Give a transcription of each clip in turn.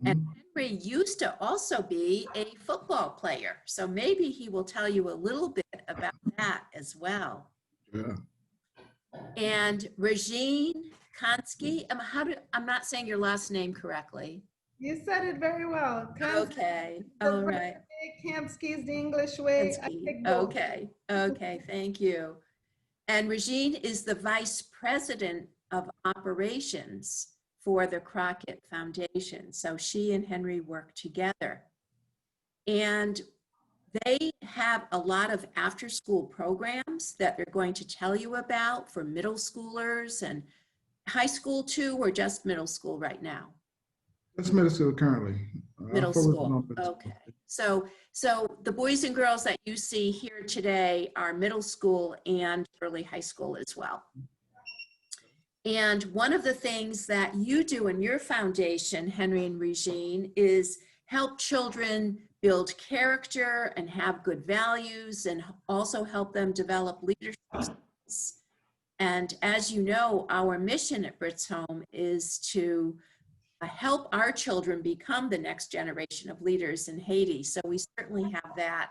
And Henry used to also be a football player. So maybe he will tell you a little bit about that as well. Yeah. And Regine Kansky, I'm not saying your last name correctly. You said it very well. Okay, all right. Kansky is the English way. Okay, okay, thank you. And Regine is the Vice President of Operations for the Crockett Foundation. So she and Henry work together. And they have a lot of after-school programs that they're going to tell you about for middle schoolers and high school too, or just middle school right now? That's middle school currently. Middle school, okay. So the boys and girls that you see here today are middle school and early high school as well. And one of the things that you do in your foundation, Henri and Regine, is help children build character and have good values, and also help them develop leadership skills. And as you know, our mission at Brits Home is to help our children become the next generation of leaders in Haiti. So we certainly have that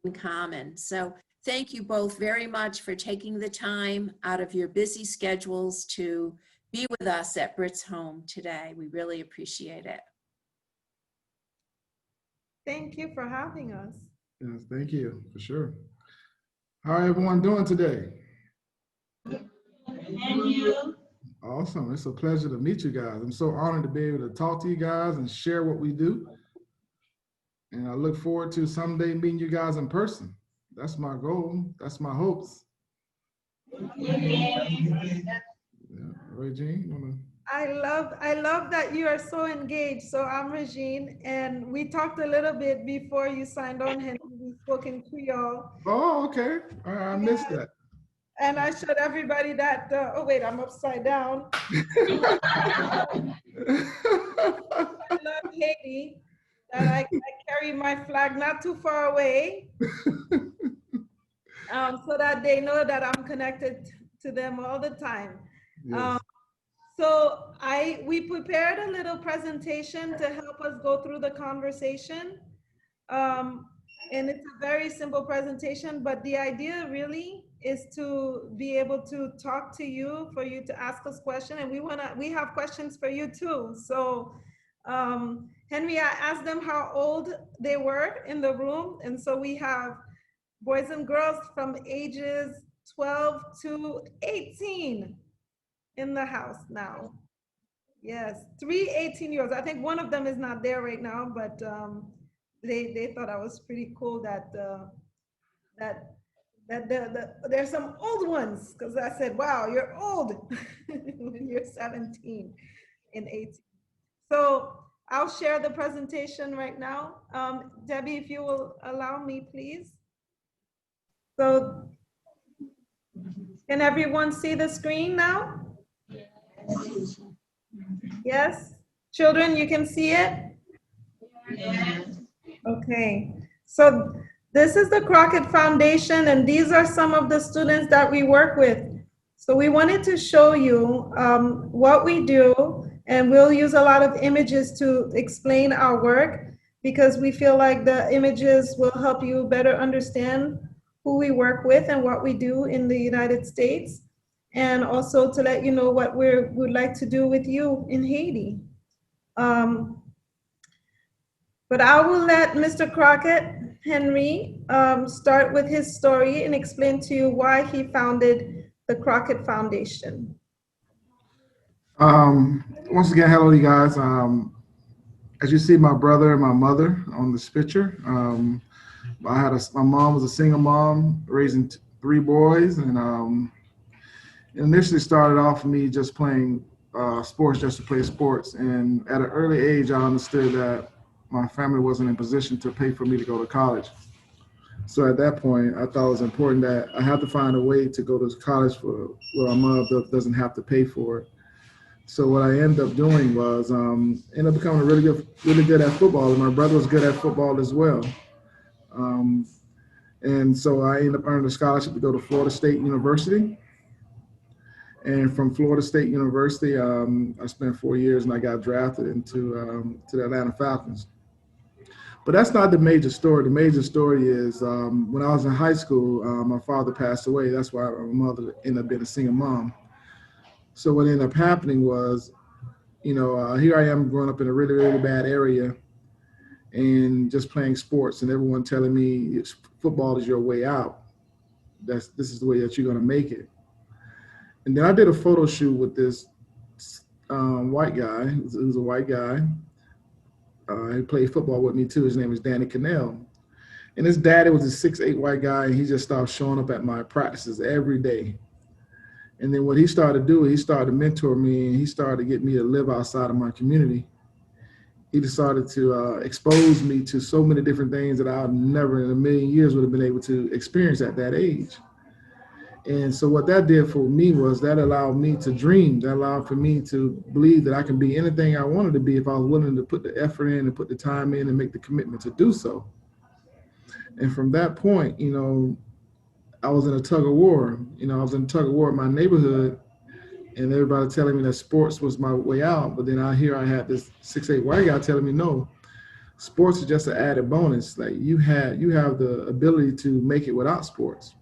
in common. So thank you both very much for taking the time out of your busy schedules to be with us at Brits Home today. We really appreciate it. Thank you for having us. Yes, thank you, for sure. How are everyone doing today? And you? Awesome. It's a pleasure to meet you guys. I'm so honored to be able to talk to you guys and share what we do. And I look forward to someday meeting you guys in person. That's my goal. That's my hopes. Yeah. Regine, you wanna? I love that you are so engaged. So I'm Regine, and we talked a little bit before you signed on, and we spoke in Creole. Oh, okay. All right, I missed that. And I showed everybody that, oh wait, I'm upside down. I love Haiti, that I carry my flag not too far away, so that they know that I'm connected to them all the time. Yes. So we prepared a little presentation to help us go through the conversation. And it's a very simple presentation, but the idea really is to be able to talk to you, for you to ask us questions, and we have questions for you too. So Henry, I asked them how old they were in the room, and so we have boys and girls from ages 12 to 18 in the house now. Yes, 3 18-year-olds. I think one of them is not there right now, but they thought I was pretty cool that there's some old ones, because I said, wow, you're old when you're 17 and 18. So I'll share the presentation right now. Debbie, if you will allow me, please. So can everyone see the screen now? Yes? Children, you can see it? Yes. Okay. So this is the Crockett Foundation, and these are some of the students that we work with. So we wanted to show you what we do, and we'll use a lot of images to explain our work, because we feel like the images will help you better understand who we work with and what we do in the United States, and also to let you know what we would like to do with you in Haiti. But I will let Mr. Crockett, Henri, start with his story and explain to you why he founded the Crockett Foundation. Once again, hello, you guys. As you see, my brother and my mother on this picture. My mom was a single mom raising 3 boys, and it initially started off me just playing sports just to play sports. And at an early age, I understood that my family wasn't in position to pay for me to go to college. So at that point, I thought it was important that I had to find a way to go to college where my mother doesn't have to pay for it. So what I ended up doing was ended up becoming really good at football, and my brother was good at football as well. And so I ended up earning a scholarship to go to Florida State University. And from Florida State University, I spent 4 years and I got drafted into to the Atlanta Falcons. But that's not the major story. The major story is when I was in high school, my father passed away. That's why my mother ended up being a single mom. So what ended up happening was, here I am growing up in a really, really bad area and just playing sports and everyone telling me football is your way out. This is the way that you're going to make it. And then I did a photo shoot with this white guy, who's a white guy. He played football with me too. His name is Danny Cannell. And his daddy was a 6'8" white guy, and he just started showing up at my practices every day. And then what he started doing, he started to mentor me, and he started to get me to live outside of my community. He decided to expose me to so many different things that I never in a million years would have been able to experience at that age. And so what that did for me was that allowed me to dream. That allowed for me to believe that I can be anything I wanted to be if I was willing to put the effort in and put the time in and make the commitment to do so. And from that point, I was in a tug of war. I was in a tug of war in my neighborhood, and everybody telling me that sports was my way out. But then I had this 6'8" white guy telling me, no, sports is just an added bonus. Like you have the ability to make it without sports.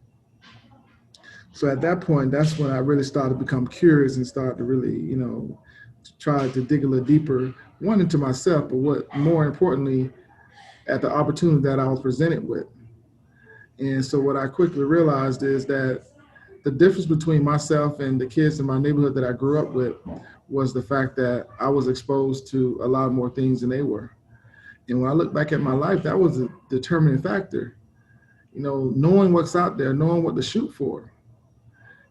So at that point, that's when I really started to become curious and started to really, try to dig a little deeper, one into myself, but what more importantly, at the opportunity that I was presented with. And so what I quickly realized is that the difference between myself and the kids in my neighborhood that I grew up with was the fact that I was exposed to a lot more things than they were. And when I look back at my life, that was a determining factor. Knowing what's out there, knowing what to shoot for.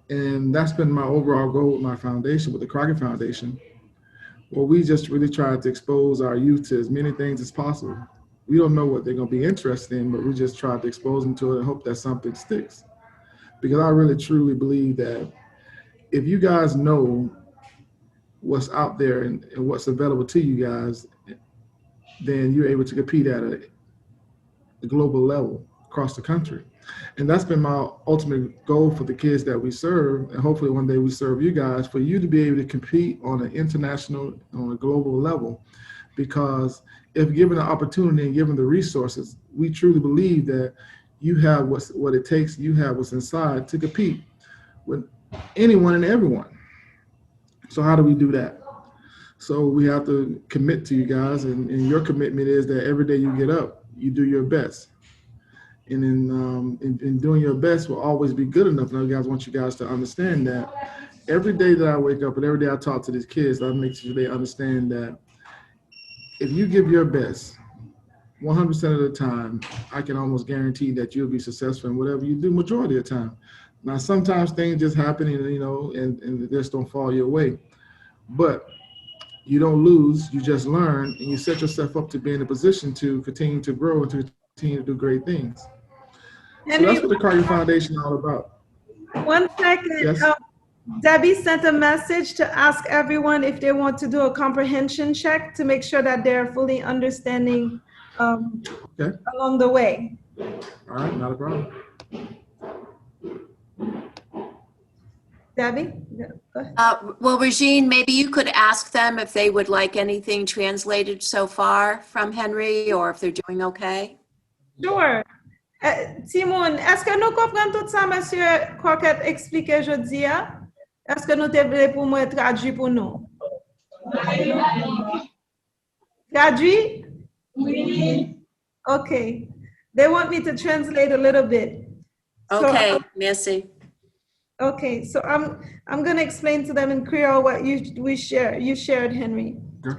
And that's been my overall goal with my foundation, with the Crockett Foundation, where we just really try to expose our youth to as many things as possible. We don't know what they're going to be interested in, but we just try to expose them to it and hope that something sticks. Because I really, truly believe that if you guys know what's out there and what's available to you guys, then you're able to compete at a global level across the country. And that's been my ultimate goal for the kids that we serve. And hopefully one day we serve you guys, for you to be able to compete on an international, on a global level. Because if given the opportunity and given the resources, we truly believe that you have what it takes, you have what's inside to compete with anyone and everyone. So how do we do that? So we have to commit to you guys, and your commitment is that every day you get up, you do your best. And in doing your best will always be good enough. And I want you guys to understand that every day that I wake up and every day I talk to these kids, I make sure they understand that if you give your best 100% of the time, I can almost guarantee that you'll be successful in whatever you do majority of the time. Now, sometimes things just happen and they just don't fall your way. But you don't lose, you just learn, and you set yourself up to be in a position to continue to grow and to continue to do great things. So that's what the Crockett Foundation is all about. 1 second. Yes. Debbie sent a message to ask everyone if they want to do a comprehension check to make sure that they're fully understanding Okay. along the way. All right, not a problem. Debbie? Go ahead. Well, Regine, maybe you could ask them if they would like anything translated so far from Henri, or if they're doing okay. Sure. Simon, est-ce que nous comprenons tout ça, Monsieur Crockett explique aujourd'hui? Est-ce que nous devons pour moi traduire pour nous? Traduit? Oui. Okay. They want me to translate a little bit. Okay, So, merci. okay, so I'm going to explain to them in Creole what you shared, Henri. Okay.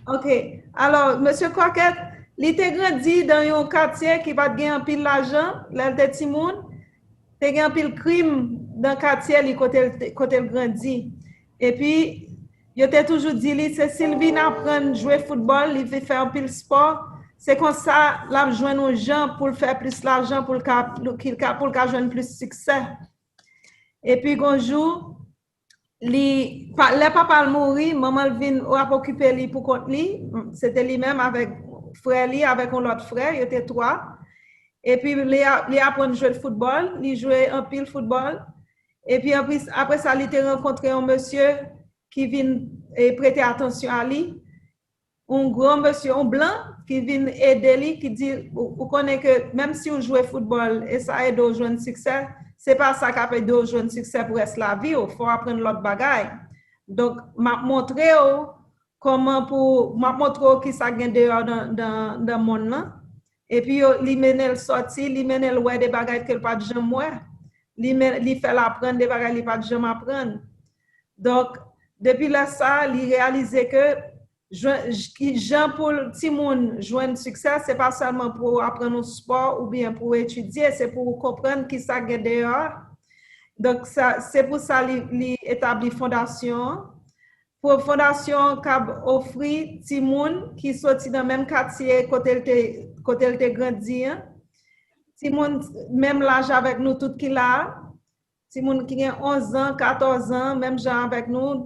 Okay. Alors, Monsieur Crockett, li te grandi dans un quartier qui va gagner un pile l'argent, là te ti moun, te gen un pile crime dans quartier li côté grandi. Et puis yo te toujours dit li c'est Sylvie apprend jouer football, li veut faire un pile sport, c'est comme ça l'a joindre aux gens pour faire plus l'argent pour le joindre plus succès. Et puis un jour le papa mourir, maman vient occuper lui pour compte lui, c'était lui-même avec frère li avec un autre frère, il était 3. Et puis il apprend à jouer le football, il jouait un pile football Et puis après ça, il a rencontré un monsieur qui vient prêter attention à lui. Un grand monsieur, un blanc, qui vient aider lui, qui dit, vous connaissez que même si vous jouez football et ça aide au jouer succès, c'est pas ça qui a aidé au jouer succès pour rester la vie, il faut apprendre l'autre bagaille. Donc, m'a montré comment pour m'a montré qui ça gagne dehors dans le monde là. Et puis il mène le sorti, il mène le ouais des bagailles qu'elle pas de jamais ouais. Il fait l'apprendre des bagailles il pas de jamais apprendre. Donc, depuis là ça, il réalisait que Jean pour Timon joindre succès, c'est pas seulement pour apprendre un sport ou bien pour étudier, c'est pour comprendre qui ça gagne dehors. Donc, c'est pour ça qu'il établit fondation. Pour fondation qui offre Timon qui sorti dans le même quartier côté il te grandi. Timon même l'âge avec nous tout qui là. Timon qui a 11 ans, 14 ans, même genre avec nous,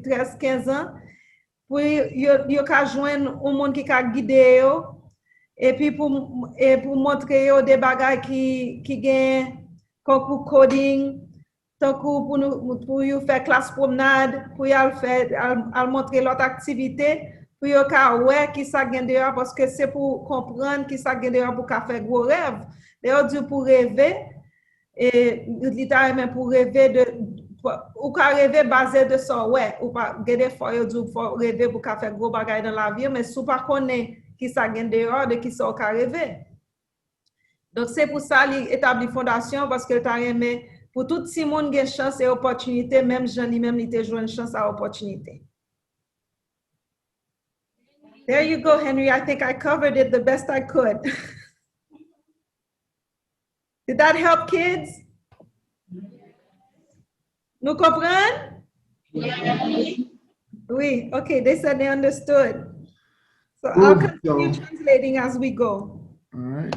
13, 15 ans. Puis il a joindre un monde qui a guidé et puis pour montrer des bagages qui gagnent comme coding. Donc, pour faire classe promenade, pour montrer l'autre activité, pour voir qui ça gagne dehors, parce que c'est pour comprendre qui ça gagne dehors pour faire gros rêve. D'ailleurs, pour rêver, et littéralement pour rêver ou rêver basé de ça, ouais, ou pas, des fois, il faut rêver pour faire gros bagages dans la vie, mais si vous ne connaissez pas qui ça gagne dehors, de qui ça vous rêver. Donc, c'est pour ça qu'il établit fondation, parce que tu aimé. Pour tout le monde qui a une chance et opportunité, même Jean lui-même, il a joué une chance à opportunité. There you go, Henry. I think I covered it the best I could. Did that help, kids? Nous comprenons? Yes. Oui, okay, they said they understood. So I'll continue translating as we go. All right.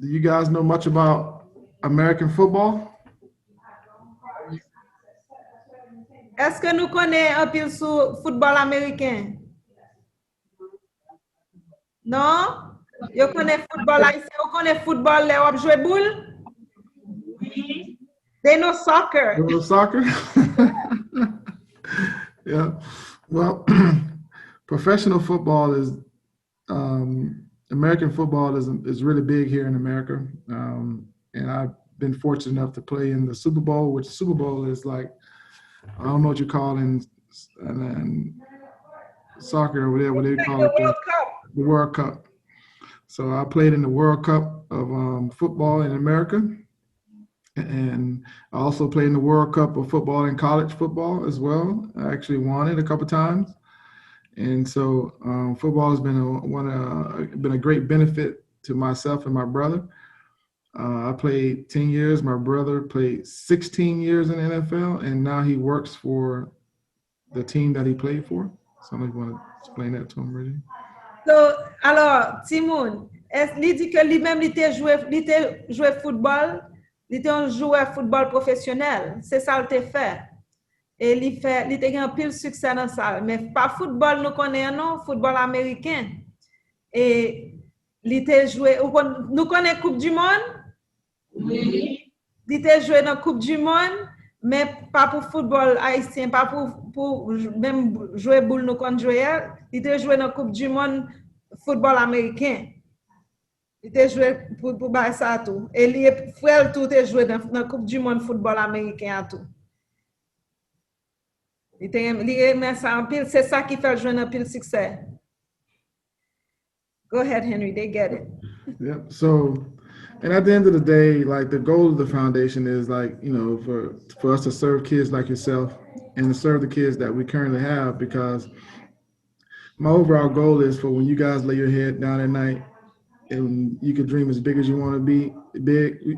Do you guys know much about American football? Est-ce que nous connaissons un peu sur football américain? Non? Vous connaissez football haïtien? Vous connaissez football, les hommes jouent boule? They know soccer. You know soccer? Yeah. Well, professional football is American football is really big here in America, and I've been fortunate enough to play in the Super Bowl, which Super Bowl is like, I don't know what you call in soccer or whatever they call it, the World Cup. So I played in the World Cup of football in America, and I also played in the World Cup of football in college football as well. I actually won it a couple times, and so football has been a great benefit to myself and my brother. I played 10 years. My brother played 16 years in the NFL, and now he works for the team that he played for. Somebody want to explain that to him, really? So, alors, Timon, il dit que lui-même, il était joué football, il était un joueur football professionnel. C'est ça qu'il a fait. Et il a eu un pile succès dans ça. Mais pas football, nous connaissons, non, football américain. Et il a joué, nous connaissons Coupe du Monde? Oui. Il a joué dans la Coupe du Monde, mais pas pour football haïtien, pas pour même jouer boule nous qu'on jouait. Il a joué dans la Coupe du Monde football américain. Il a joué pour ça tout. Et les frères tout a joué dans la Coupe du Monde football américain à tout. Il aimé ça en pile, c'est ça qui fait jouer un pile succès. Go ahead, Henry, they get it. Yeah. So, and at the end of the day, like the goal of the foundation is like, you know, for us to serve kids like yourself and to serve the kids that we currently have, because my overall goal is for when you guys lay your head down at night and you can dream as big as you want to be,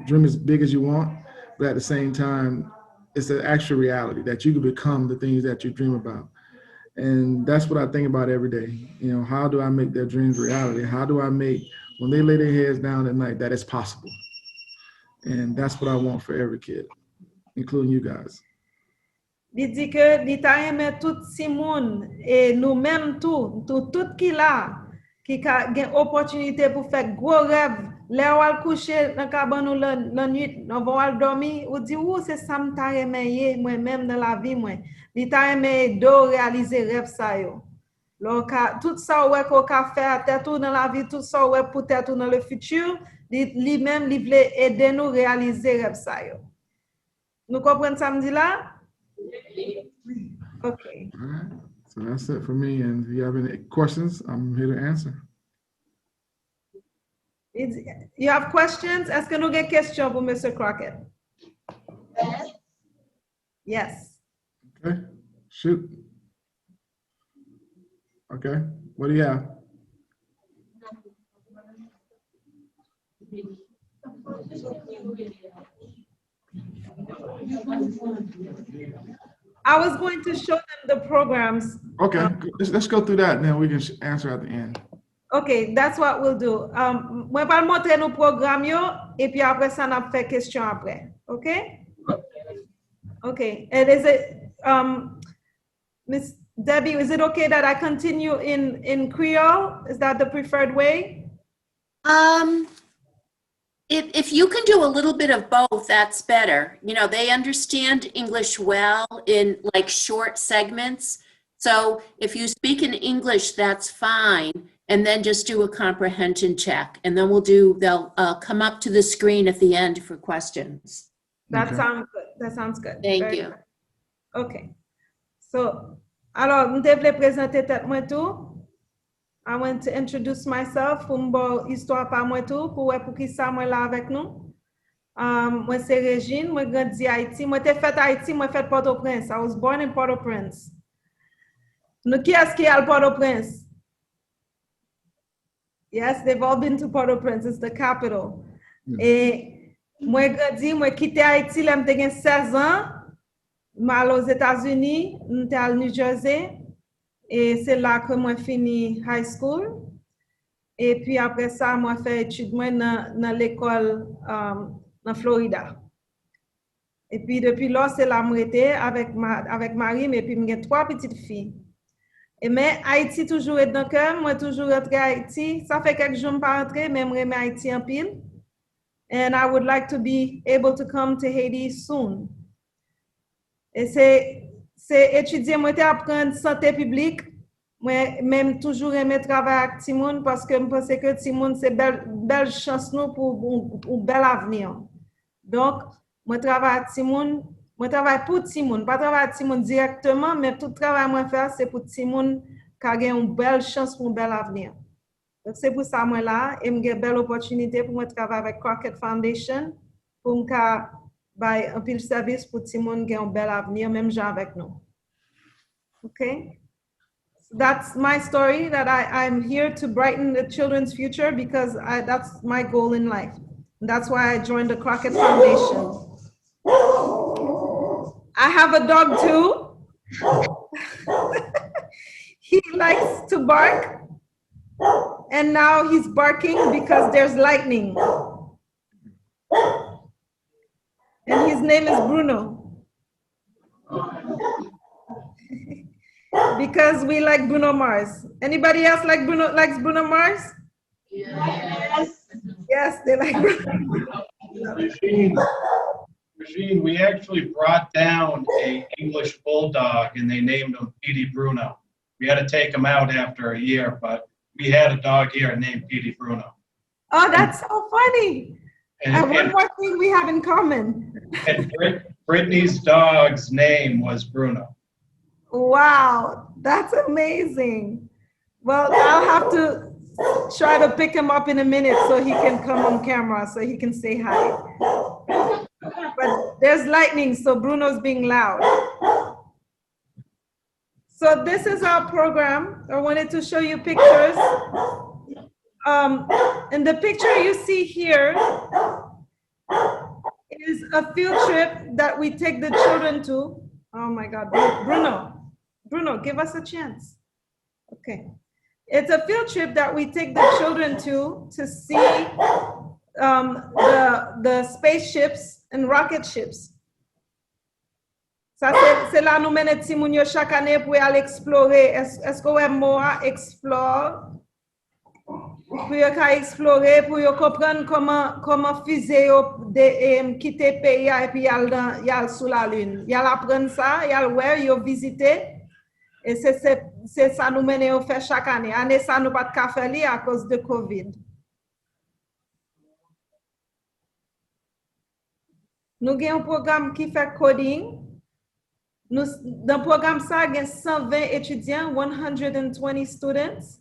dream as big as you want, but at the same time, it's an actual reality that you can become the things that you dream about. And that's what I think about every day. You know, how do I make their dreams reality? How do I make, when they lay their heads down at night, that it's possible? And that's what I want for every kid, including you guys. Il dit que l'État aime tout si monde et nous-mêmes tout qui là, qui a une opportunité pour faire gros rêve Là ou al coucher dans cabane ou la nuit, on va al dormir, ou dit ou c'est ça m'ta remeye moi même dans la vie moi. Li ta remeye do réaliser rêve ça yo. Tout ça ouais qu'on ka faire à tête ou dans la vie, tout ça ouais peut-être dans le futur, lui même li veut aider nous réaliser rêve ça yo. Nous comprenons ça me dit là? Okay. All right. So that's it for me. And if you have any questions, I'm here to answer. You have questions? Est-ce que nous avons des questions pour Mr. Crockett? Yes. Okay, shoot. Okay, what do you have? I was going to show them the programs. Okay, let's go through that, and then we can answer at the end. Okay, that's what we'll do. Moi, vais montrer nos programmes yo, et puis après ça, on a fait question après. Okay? Okay. And is it, Miss Debbie, is it okay that I continue in Creole? Is that the preferred way? If you can do a little bit of both, that's better. You know, they understand English well in like short segments. So if you speak in English, that's fine. And then just do a comprehension check. And then they'll come up to the screen at the end for questions. That Okay. sounds good. That sounds good. Thank Very you. good. Okay. So, alors, je vais présenter tête moi tout. I want to introduce myself pour m'bo histoire par moi tout pour qui ça moi là avec nous. Moi c'est Regine, moi grandi Haïti, moi t'ai fait Haïti, moi fait Port-au-Prince. I was born in Port-au-Prince. Nous qui est-ce qui est à Port-au-Prince? Yes, they've all been to Port-au-Prince. It's the capital. Et moi grandi, moi quitté Haïti, là m'te 16 ans. Mal aux États-Unis, j'étais à New Jersey. Et c'est là que moi fini high school. Et puis après ça, moi fait études moi dans l'école dans Florida. Et puis depuis là, c'est là moi été avec Marie, mais puis j'ai 3 petites filles. Et mais Haïti toujours est dans le cœur, moi toujours rentré à Haïti. Ça fait quelques jours que je pas rentré, mais j'aime Haïti en pile. And I would like to be able to come to Haiti soon. Et c'est étudier, moi apprendre santé publique. Moi même toujours aimer travailler avec Timoun parce que je pense que Timoun c'est belle chance nous pour un bel avenir. Donc moi travaille avec Timoun, moi travaille pour Timoun, pas travailler avec Timoun directement, mais tout travail moi faire c'est pour Timoun qui a une belle chance pour un bel avenir. Donc c'est pour ça moi là et j'ai une belle opportunité pour moi travailler avec Crockett Foundation pour me by un pile service pour Timoun qui a un bel avenir même gens avec nous. Okay? So that's my story that I'm here to brighten the children's future because that's my goal in life. And that's why I joined the Crockett Foundation. I have a dog too. He likes to bark. And now he's barking because there's lightning. And his name is Bruno. Because we like Bruno Mars. Anybody else likes Bruno Mars? Yes. Yes, they like Bruno. Regine, we actually brought down an English bulldog and they named him Petey Bruno. We had to take him out after a year, but we had a dog here named Petey Bruno. Oh, that's so funny. And one more thing we have in common. And Brittany's dog's name was Bruno. Wow, that's amazing. Well, I'll have to try to pick him up in a minute so he can come on camera so he can say hi. But there's lightning, so Bruno's being loud. So this is our program. I wanted to show you pictures. And the picture you see here is a field trip that we take the children to. Oh my God, Bruno, give us a chance. Okay. It's a field trip that we take the children to see the spaceships and rocket ships. Ça, c'est là nous menons petit moun yo chaque année pour aller explorer. Est-ce que Moa explore? pour yo ka explorer, pour yo comprendre comment fusée yo quitter pays et puis yal sous la lune. Yal apprendre ça, yal ouais, yo visiter. Et c'est ça nous mène au faire chaque année. Année ça nous pas de faire à cause de Covid. Nous avons un programme qui fait coding. Dans le programme ça, il y a 120 étudiants, 120 students.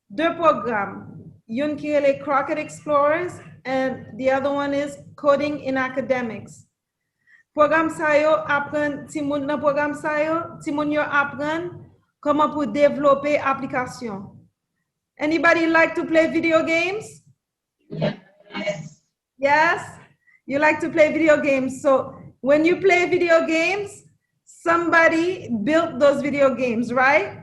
Deux programmes. Une qui est les Crockett Explorers and the other one is Coding in Academics. Programme ça yo apprend Timoun dans programme ça yo Timoun yo apprend comment pour développer application. Anybody like to play video games? Yes. Yes? You like to play video games. So when you play video games, somebody built those video games, right?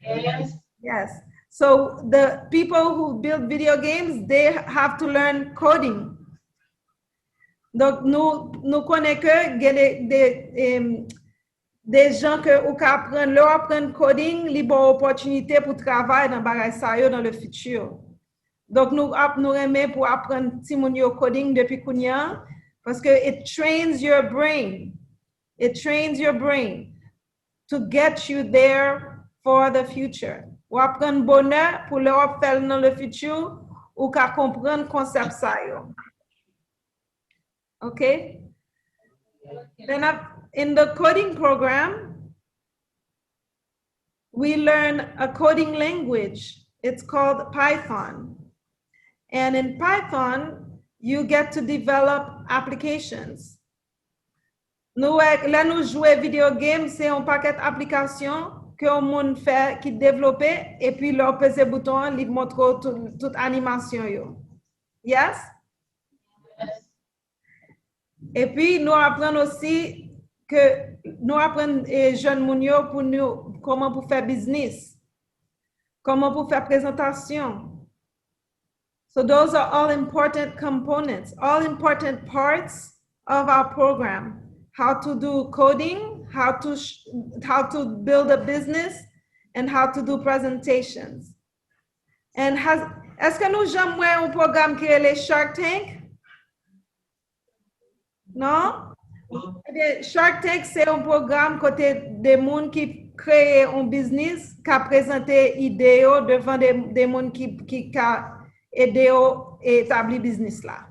Yes. Yes. So the people who build video games, they have to learn coding. Donc, nous connaissons que des gens qui apprennent coding, ils ont opportunité pour travailler dans le futur. Donc, nous aimons pour apprendre coding depuis Kounia parce que it trains your brain. It trains your brain to get you there for the future. Ou apprendre bonheur pour le faire dans le futur ou qu'à comprendre concept ça yo. Okay? Then in the coding program, we learn a coding language. It's called Python. And in Python, you get to develop applications. Là, nous jouons video game, c'est un paquet d'applications que le monde fait, qui développe, et puis leur peser bouton, il montre toute animation. Yo. Yes? Yes. Et puis, nous apprenons aussi que nous apprenons jeunes mounio pour nous comment pour faire business, comment pour faire présentation. So those are all important components, all important parts of our program. How to do coding, how to build a business, and how to do presentations. And est-ce que nous jamais un programme qui est les Shark Tank? Non? Shark Tank, c'est un programme côté des gens qui créent un business, qui a présenté idée devant des gens qui aidé à établir business là.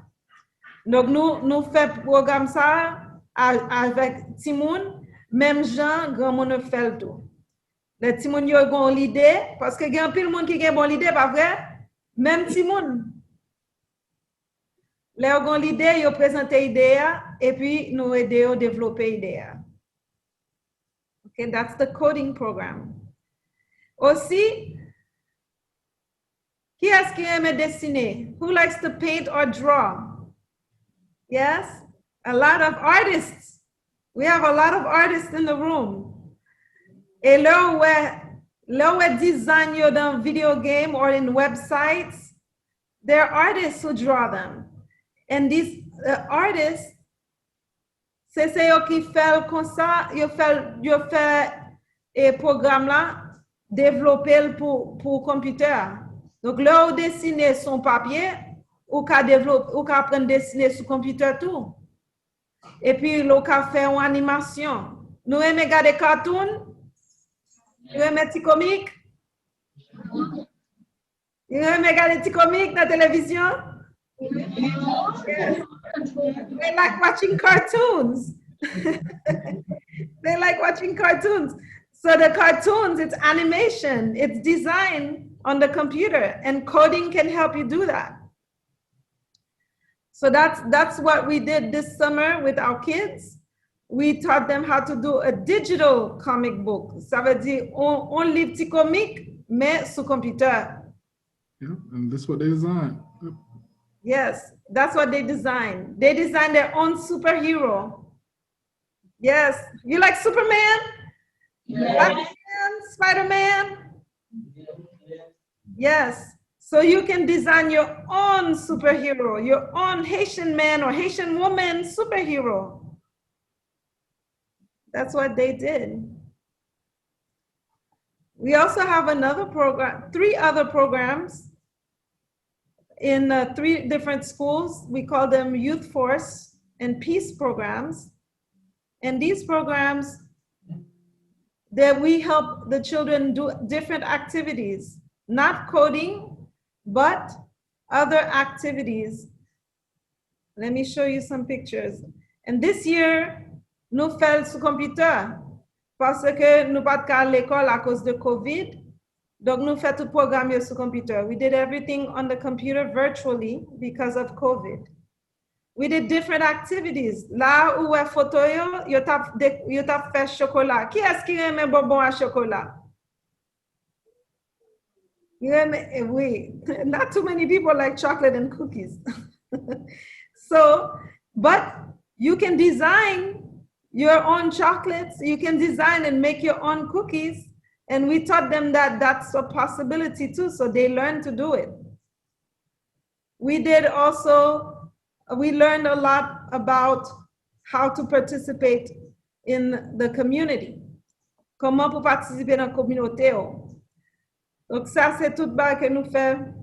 Donc, nous faisons programme ça avec Timoun, même gens, grand monde fait le tout. Les Timoun yo ont l'idée, parce que il y a un pile monde qui a bon l'idée, pas vrai? Même Timoun. Les gens ont l'idée, ils ont présenté l'idée, et puis nous aidons à développer l'idée. Okay, that's the coding program. Aussi, qui est-ce qui aime dessiner? Who likes to paint or draw? Yes? A lot of artists. We have a lot of artists in the room. Et là où design you dans video game or in websites, there are artists who draw them. And these artists, c'est eux qui font comme ça, ils font un programme là, développé pour computer. Donc là où dessiner son papier, ou qu'à apprendre à dessiner sur computer tout. Et puis, l'on a fait une animation. Nous aimons regarder cartoons. Nous aimons les petits comiques. Nous aimons regarder les petits comiques dans la télévision. Yes. They like watching cartoons. They like watching cartoons. So the cartoons, it's animation. It's design on the computer. And coding can help you do that. So that's what we did this summer with our kids. We taught them how to do a digital comic book. Ça veut dire on lit petit comique mais sur computer. Yeah, and that's what they designed. Yep. Yes, that's what they designed. They designed their own superhero. Yes, you like Superman? Yes. Batman, Spider-Man? Yes. So you can design your own superhero, your own Haitian man or Haitian woman superhero. That's what they did. We also have another program, 3 other programs in 3 different schools. We call them Youth Force and Peace programs. And these programs that we help the children do different activities, not coding, but other activities. Let me show you some pictures. And this year, nous faisons sous computer parce que nous pas à l'école à cause de COVID. Donc nous faisons tout programme sur computer. We did everything on the computer virtually because of COVID. We did different activities. Là où est photo yo t'a fait chocolat. Qui est-ce qui aime bonbon à chocolat? Oui, not too many people like chocolate and cookies. So, but you can design your own chocolates. You can design and make your own cookies. And we taught them that that's a possibility too. So they learned to do it. We learned a lot about how to participate in the community. Comment pour participer dans la communauté. Donc ça, c'est tout bas que nous faisons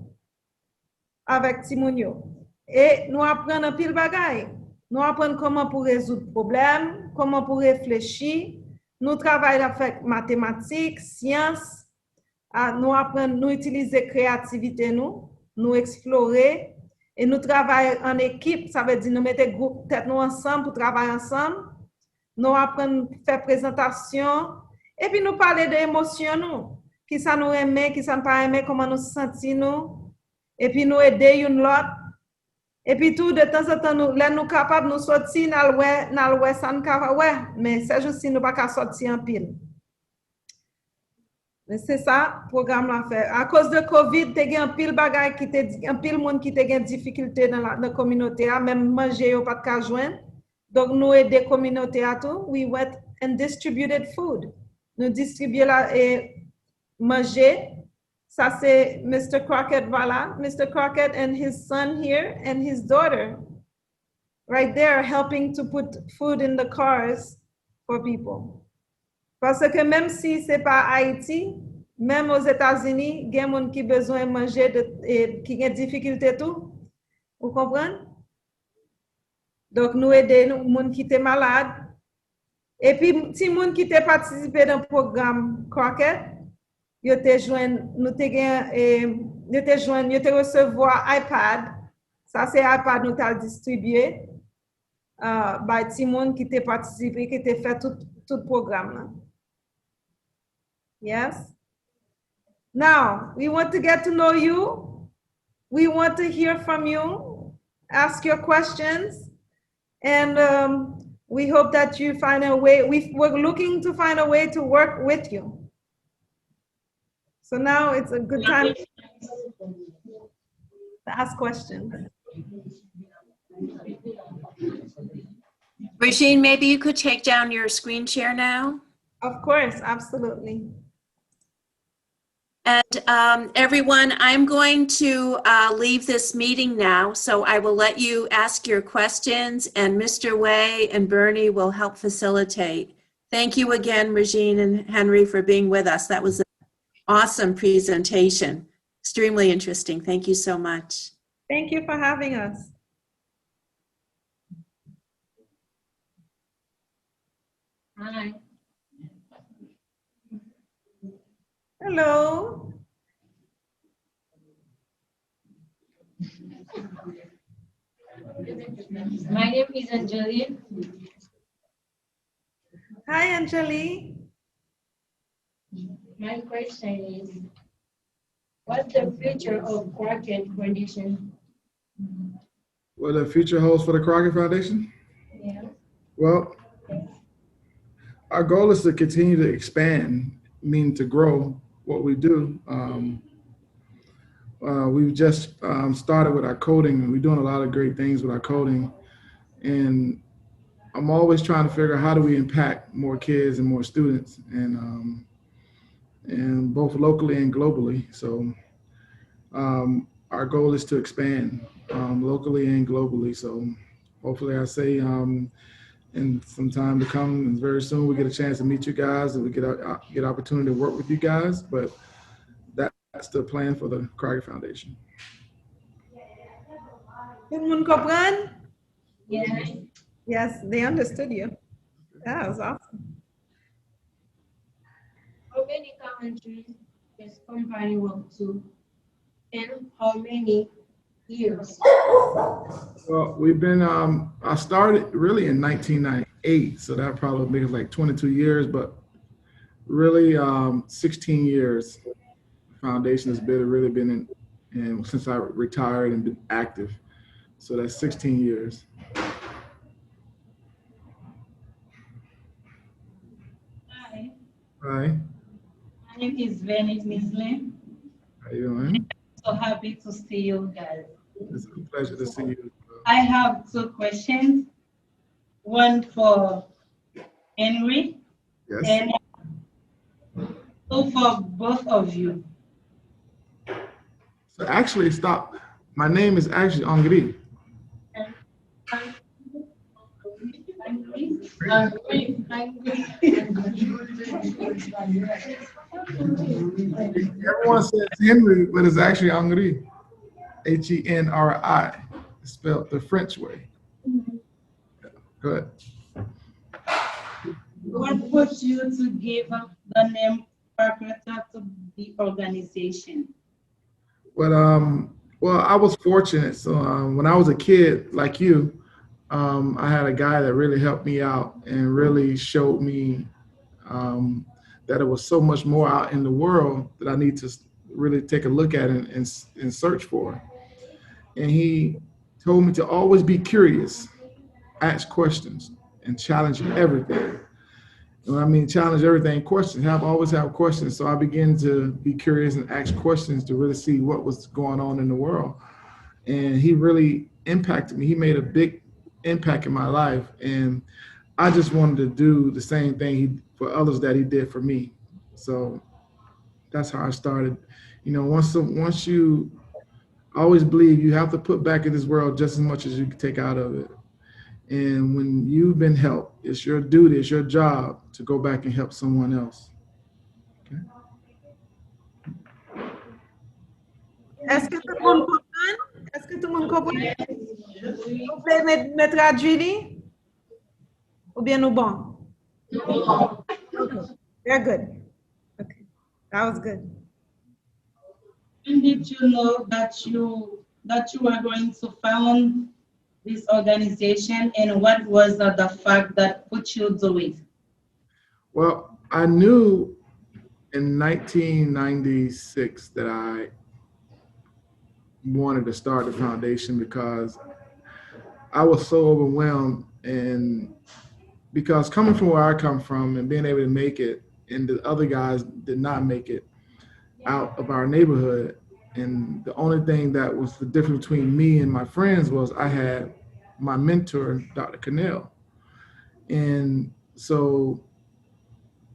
avec Timonio. Et nous apprenons un pile bagaille. Nous apprenons comment pour résoudre problèmes, comment pour réfléchir. Nous travaillons avec mathématiques, sciences. Nous apprenons, nous utiliser créativité, nous explorer. Et nous travaillons en équipe, ça veut dire nous mettons groupe tête nous ensemble pour travailler ensemble. Nous apprenons à faire présentation. Et puis nous parler d'émotions, nous. Qui ça nous aime, qui ça nous pas aime, comment nous sentir nous. Et puis nous aider une l'autre. Et puis tout de temps en temps, nous capables de nous sortir dans le ouais, ça nous capable, ouais, mais c'est juste si nous pas sortir en pile. Mais c'est ça, le programme l'a fait. À cause de COVID, il y a un pile bagage qui un pile monde qui a des difficultés dans la communauté, même manger ou pas de joindre. Donc nous aidons la communauté à tout. We went and distributed food. Nous distribuons et manger. Ça c'est Mr. Crockett, voilà. Mr. Crockett and his son here and his daughter right there helping to put food in the cars for people. Parce que même si c'est pas Haïti, même aux États-Unis, il y a des gens qui ont besoin de manger, qui ont des difficultés tout. Vous comprenez? Donc nous aidons les gens qui étaient malades. Et puis, si les gens qui ont participé dans le programme Crockett, ils ont recevoir iPad. Ça, c'est iPad nous avons distribué par les gens qui ont participé, qui ont fait tout le programme. Là. Yes? Now, we want to get to know you. We want to hear from you. Ask your questions. And we hope that you find a way. We're looking to find a way to work with you. So now it's a good time to ask questions. Regine, maybe you could take down your screen share now. Of course, absolutely. And everyone, I'm going to leave this meeting now, so I will let you ask your questions, and Mr. Way and Bernie will help facilitate. Thank you again, Regine and Henry, for being with us. That was an awesome presentation. Extremely interesting. Thank you so much. Thank you for having us. Hi. Hello. My name is Anjali. Hi, Anjali. My question is, what's the future of Crockett Foundation? What the future holds for the Crockett Foundation? Yeah. Well, our goal is to continue to expand, meaning to grow what we do. We've just started with our coding. We're doing a lot of great things with our coding. And I'm always trying to figure out how do we impact more kids and more students, and both locally and globally. So our goal is to expand locally and globally. So hopefully I say in some time to come, and very soon we get a chance to meet you guys, and we get opportunity to work with you guys. But that's the plan for the Crockett Foundation. Tout le monde comprend? Yeah. Yes, they understood you. That was awesome. How many countries this company work to? And how many years? Well, we've been, I started really in 1998, so that probably makes like 22 years, but really 16 years. Foundation has really been in since I retired and been active. So that's 16 years. Hi, Hi, my name is Venice Mislin. how you doing? So happy to see you guys. It's a pleasure to see you. I have two questions. One for Henry Yes. and two for both of you. So actually, stop. My name is actually Henri. Everyone says Henry, but it's actually Henri. Henri. It's spelled the French way. Good. What pushed you to give the name Crockett to the organization? Well, I was fortunate. So when I was a kid, like you, I had a guy that really helped me out and really showed me that there was so much more out in the world that I need to really take a look at and search for. And he told me to always be curious, ask questions, and challenge everything. And when I mean challenge everything, questions, always have questions. So I began to be curious and ask questions to really see what was going on in the world. And he really impacted me. He made a big impact in my life. And I just wanted to do the same thing for others that he did for me. So that's how I started. You know, once you always believe you have to put back in this world just as much as you can take out of it. And when you've been helped, it's your duty, it's your job to go back and help someone else. Okay. Est-ce que tout le monde comprend? Est-ce que tout le monde comprend? Vous pouvez me traduire? Ou bien nous bon? Okay. Very good. Okay. That was good. When did you know that you were going to found this organization, and what was the fact that put you to it? Well, I knew in 1996 that I wanted to start the foundation because I was so overwhelmed, and because coming from where I come from and being able to make it, and the other guys did not make it out of our neighborhood. And the only thing that was the difference between me and my friends was I had my mentor, Dr. Cannell. And so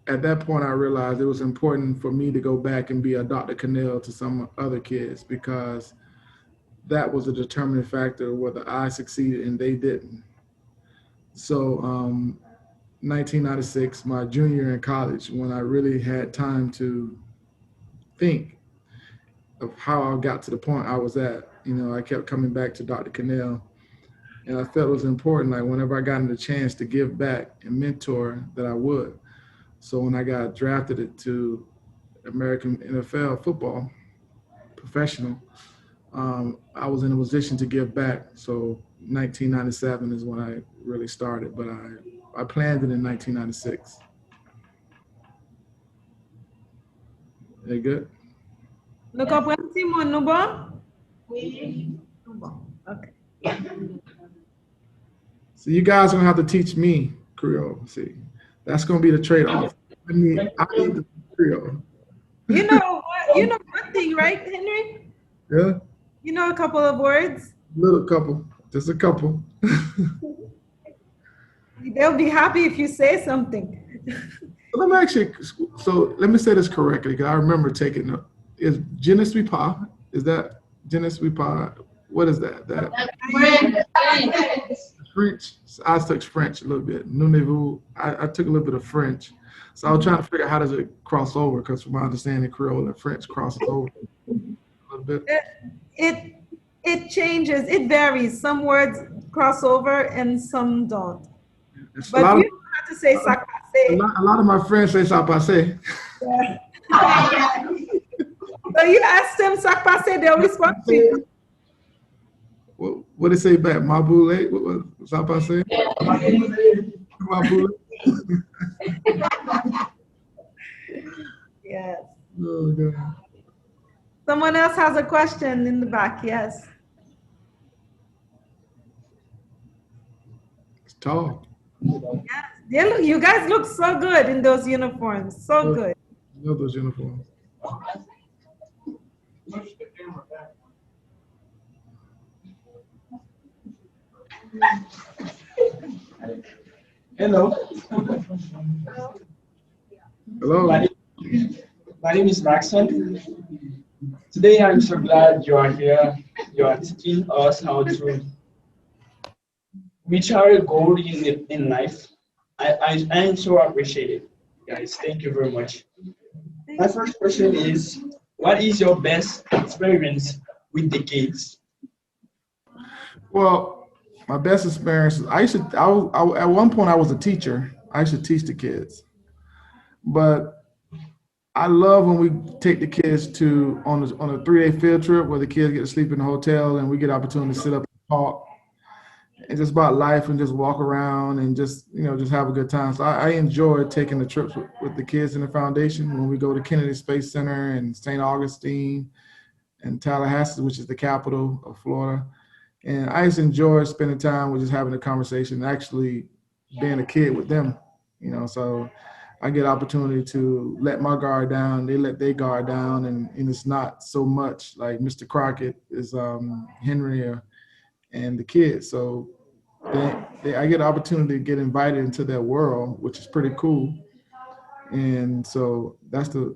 at that point, I realized it was important for me to go back and be a Dr. Cannell to some other kids, because that was a determining factor whether I succeeded and they didn't. So 1996, my junior year in college, when I really had time to think of how I got to the point I was at, you know, I kept coming back to Dr. Cannell, and I felt it was important, like whenever I got the chance to give back and mentor, that I would. So when I got drafted to American NFL football, professional, I was in a position to give back. So 1997 is when I really started, but I planned it in 1996. They good? Nous comprenons, Simon, nous bon? Oui. Nous bon. Okay. So you guys are gonna have to teach me Creole. See, that's gonna be the trade-off. I need the Creole. You know what? You know one thing, right, Henry? Yeah, You know a couple of words? little couple, just a couple. They'll be happy if you say something. Let me actually. So let me say this correctly, because I remember taking. Is je ne suis pas? Is that je ne suis pas? What is that? That French. I took French a little bit. Nous-vous. I took a little bit of French. So I was trying to figure out how does it cross over, because from my understanding, Creole and French crosses over a little bit. it changes, it varies. Some words cross over and some don't. It's But you don't have to say a sakase. lot of my friends say ça passe. So you ask them sakase, they'll respond to you. What did they say back? Mabule? What ça passe? Mabule? Yes. Oh, God. Someone else has a question in the back, yes. It's tall. Yes. You guys look so good in those uniforms, so good. I love those uniforms. Hello. Hello. My name is Maxon. Today I'm so glad you are here. You are teaching us how to reach our goal in life. I am so appreciated. Guys, thank you very much. My first question is, what is your best experience with the kids? Well, my best experience, at one point I was a teacher. I used to teach the kids. But I love when we take the kids on a 3-day field trip where the kids get to sleep in the hotel and we get opportunity to sit up and talk and just about life and just walk around and just have a good time. So I enjoy taking the trips with the kids in the foundation when we go to Kennedy Space Center and St. Augustine and Tallahassee, which is the capital of Florida. And I just enjoy spending time with just having a conversation, actually being a kid with them, so I get opportunity to let my guard down, they let their guard down, and it's not so much like Mr. Crockett is Henri and the kids. So I get an opportunity to get invited into their world, which is pretty cool. And so that's the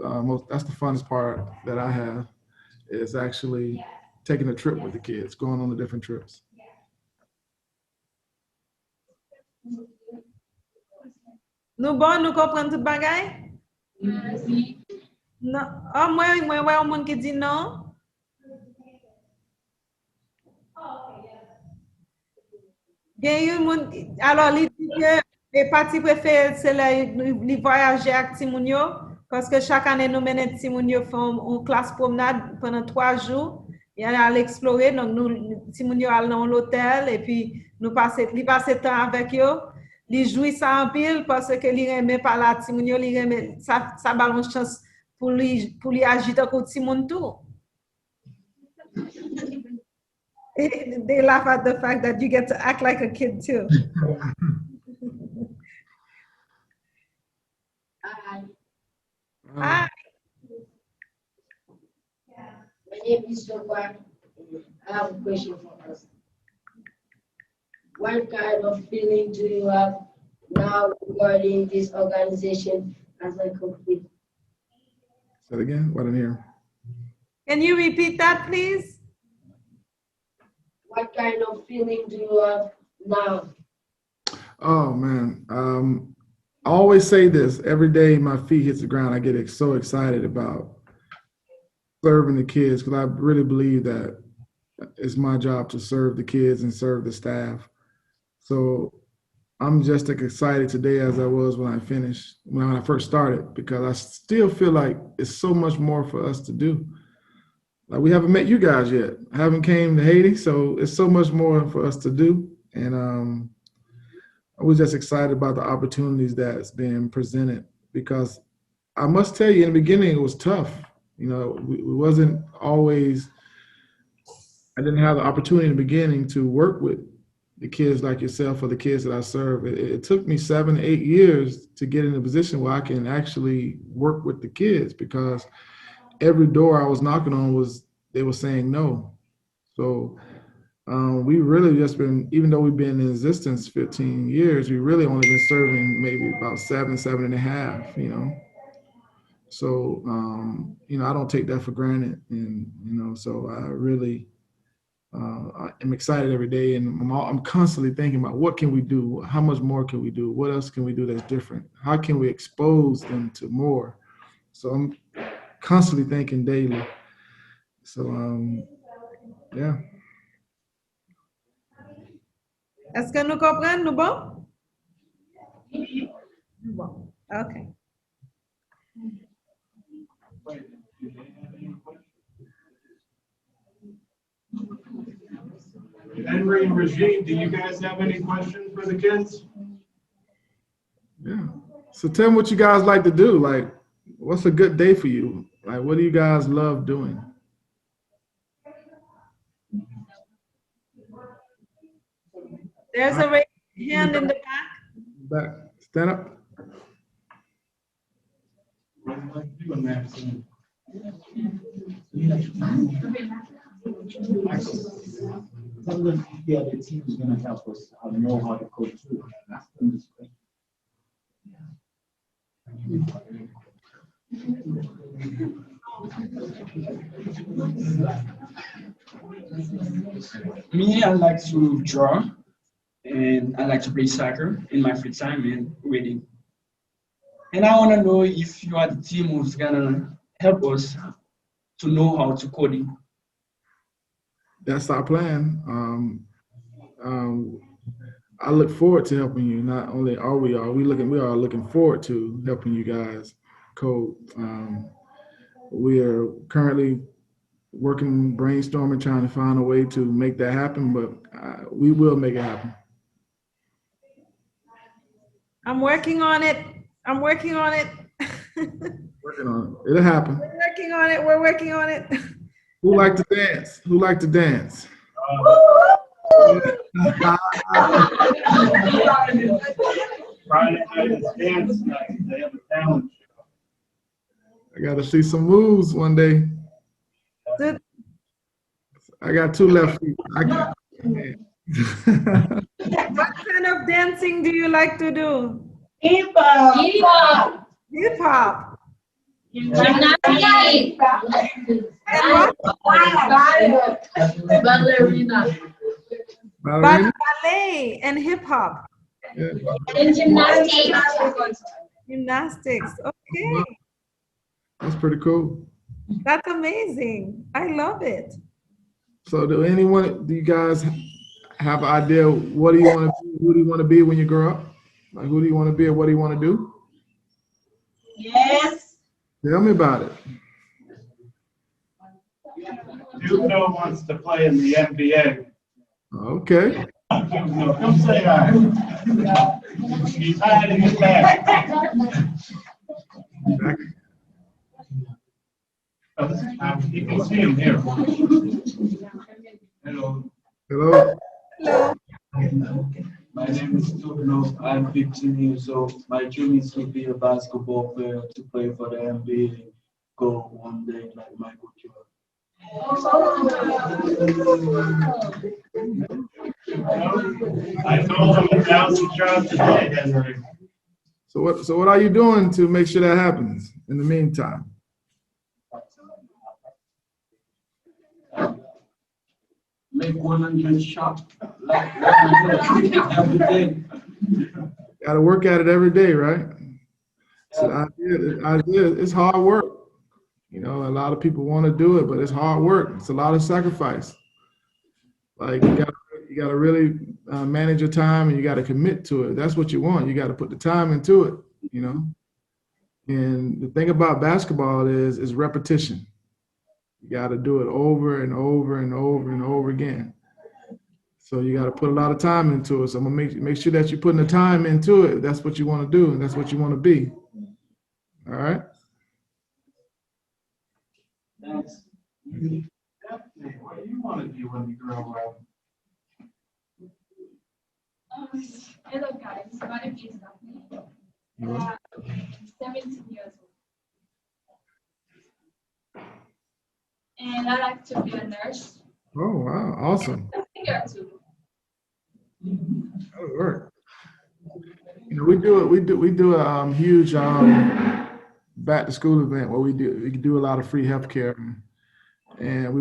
funnest part that I have, is actually taking a trip with the kids, going on the different trips. Nou bon, nou kompren tout bagay? Non. Oh, mwen wè yon moun ki di non? Gen yon moun, alors li di ke le pati prefere se li voyaje ak ti moun yo, paske chak ane nou mene ti moun yo fon un klas promenade pendant 3 jours. Yon al explore, donc ti moun yo al nan l'hotel, et puis li passe temps avec yo. Li joui sa en pile parce que li reme pa la ti moun yo, li reme sa balon chance pour li agite ko ti moun tou. They laugh at the fact that you get to act like a kid too. Hi. My name is Sokwa. I have a question for us. What kind of feeling do you have now regarding this organization as a complete? Say it again. What in here? Can you repeat that, please? What kind of feeling do you have now? Oh man, I always say this every day. My feet hits the ground. I get so excited about serving the kids because I really believe that it's my job to serve the kids and serve the staff. So I'm just as excited today as I was when I first started, because I still feel like it's so much more for us to do. Like, we haven't met you guys yet. I haven't came to Haiti, so it's so much more for us to do. And I was just excited about the opportunities that's being presented, because I must tell you, in the beginning, it was tough. It wasn't always, I didn't have the opportunity in the beginning to work with the kids like yourself or the kids that I serve. It took me 7 to 8 years to get in a position where I can actually work with the kids, because every door I was knocking on they were saying no. So we really just been, even though we've been in existence 15 years, we really only been serving maybe about 7.5, So, I don't take that for granted. And, so I really, I'm excited every day, and I'm constantly thinking about what can we do? How much more can we do? What else can we do that's different? How can we expose them to more? So I'm constantly thinking daily. So, yeah. Est-ce que nous comprenons, nous bon? Bon, okay. Henri and Regine, do you guys have any questions for the kids? Yeah. So tell me what you guys like to do. Like, what's a good day for you? Like, what do you guys love doing? There's a raised hand in the back. Back. Stand up. Tell them the other team is going to help us know how to coach too. Ask them this question. Me, I like to draw, and I like to play soccer in my free time and reading. And I want to know if you are the team who's gonna help us to know how to coding. That's our plan. I look forward to helping you. Not only are we are looking forward to helping you guys code. We are currently working, brainstorming, trying to find a way to make that happen, but we will make it happen. I'm working on it. I'm working on it. Working on it. It'll happen. We're working on it. We're working on it. Who like to dance? Who like to dance? Friday night is dance night. They have a talent show. I got to see some moves one day. Dude, I got 2 left feet. I got what kind of dancing do you like to do? Hip hop. Hip hop. Hip hop. Gymnastics. And what? Ballerina. Ballet and hip hop. Yeah. And gymnastics. Gymnastics. Okay. That's pretty cool. That's amazing. I love it. So do you guys have an idea, what do you want to be, who do you want to be when you grow up? Like, who do you want to be or what do you want to do? Yes. Tell me about it. Duno wants to play in the NBA. Okay. Duno, come say hi. He's hiding his back. You can see him here. Hello. Hello. Hello. My name is Duno. I'm 15 years old. My dream is to be a basketball player, to play for the NBA, go one day like Michael Jordan. I told him 1,000 jobs today, Henry. So what are you doing to make sure that happens in the meantime? Make 100 shots like 100 every day. Got to work at it every day, right? So the idea, it's hard work. You know, a lot of people want to do it, but it's hard work. It's a lot of sacrifice. Like you got to really manage your time, and you got to commit to it. That's what you want. You got to put the time into it. You know. And the thing about basketball is repetition. You got to do it over and over and over and over again. So you got to put a lot of time into it. So I'm gonna make sure that you're putting the time into it. That's what you want to do, and that's what you want to be. All right. Thanks. Definitely. What do you want to be when you grow up? Hello guys, my name is Daphne. 17 years old. And I like to be a nurse. Oh wow, awesome. A singer too. That'll work. You know, we do a huge back to school event where we do a lot of free healthcare, and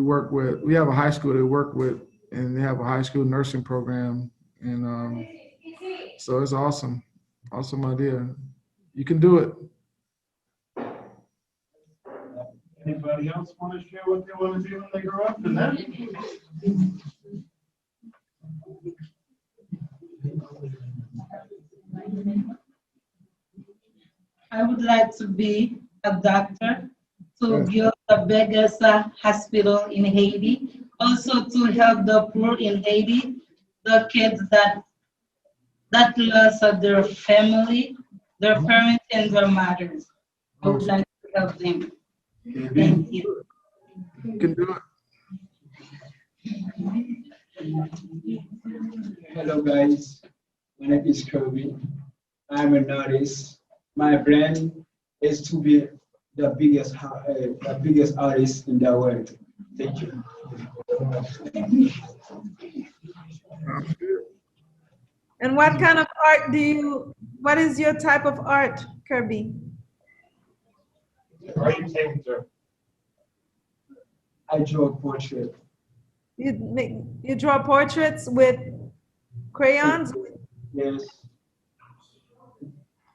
we have a high school they work with, and they have a high school nursing program, and so it's awesome idea. You can do it. Anybody else want to share what they want to do when they grow up? And then I would like to be a doctor, to Yes. build the biggest hospital in Haiti, also to help the poor in Haiti, the kids that lost their family, their parents and their mothers. I would like to help them. Thank you. You can do it. Hello guys, my name is Kirby. I'm an artist. My brand is to be the biggest artist in the world. Thank you. Sounds good. And what kind of art what is your type of art, Kirby? Great painter. I draw a portrait. You draw portraits with crayons, Yes.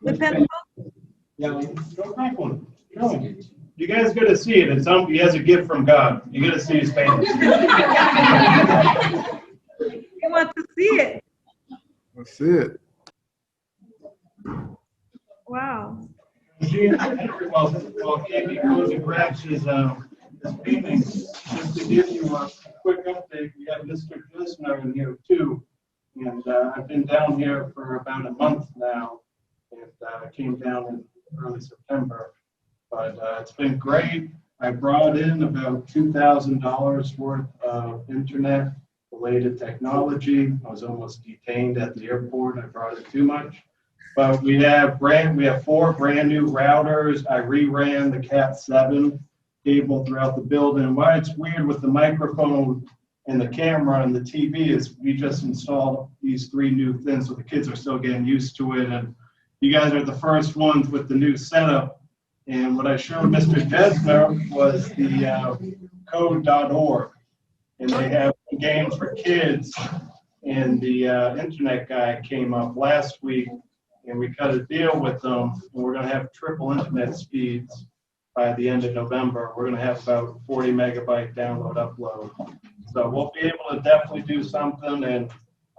with pencil? Yeah. No. You guys got to see it. He has a gift from God. You got to see his paintings. You want to see it? That's it. Wow. Well, Katie goes and grabs his paintings. Just to give you a quick update, we have Mr. Gisner in here too. And I've been down here for about a month now. And I came down in early September. But it's been great. I brought in about $2,000 worth of internet-related technology. I was almost detained at the airport. I brought in too much. But we have 4 brand new routers. I reran the Cat7 cable throughout the building. Why it's weird with the microphone and the camera and the TV is we just installed these 3 new things, so the kids are still getting used to it. And you guys are the first ones with the new setup. And what I showed Mr. Jesner was the code.org. And they have games for kids. And the internet guy came up last week, and we cut a deal with them. And we're going to have triple internet speeds by the end of November. We're going to have about 40 megabyte download upload. So we'll be able to definitely do something. And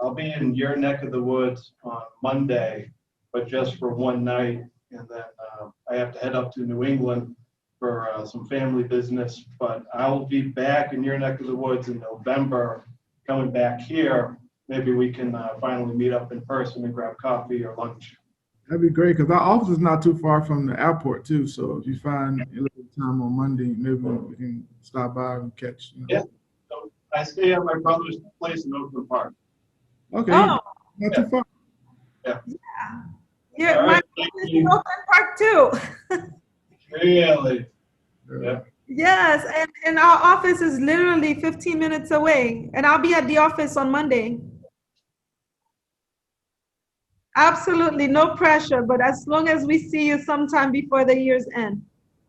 I'll be in your neck of the woods on Monday, but just for one night. And then I have to head up to New England for some family business, but I'll be back in your neck of the woods in November, coming back here. Maybe we can finally meet up in person and grab coffee or lunch. That'd be great because our office is not too far from the airport too. So if you find a little time on Monday, maybe we can stop by and catch. Yeah. So I stay at my brother's place in Oakland Park. Okay. Oh. Not too far. Yeah. Yeah, All my right, office thank is you. in Oakland Park too. Really? Yeah. Yes, and our office is literally 15 minutes away, and I'll be at the office on Monday. Absolutely, no pressure, but as long as we see you sometime before the year's end.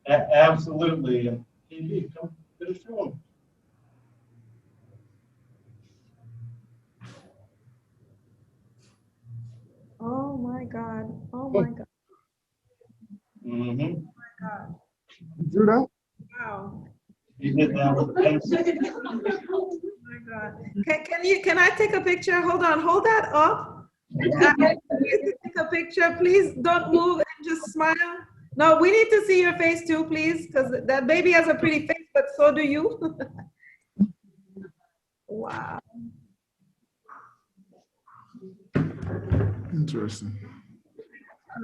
Absolutely. And TV, come to the show. Oh my God, oh my God, Mm-hmm. oh my God. Do that? Wow. You did that with the pencil. Oh my God. Can I take a picture? Hold on, hold that up. Take a picture, please don't move and just smile. No, we need to see your face too, please, because that baby has a pretty face, but so do you. Wow. Interesting.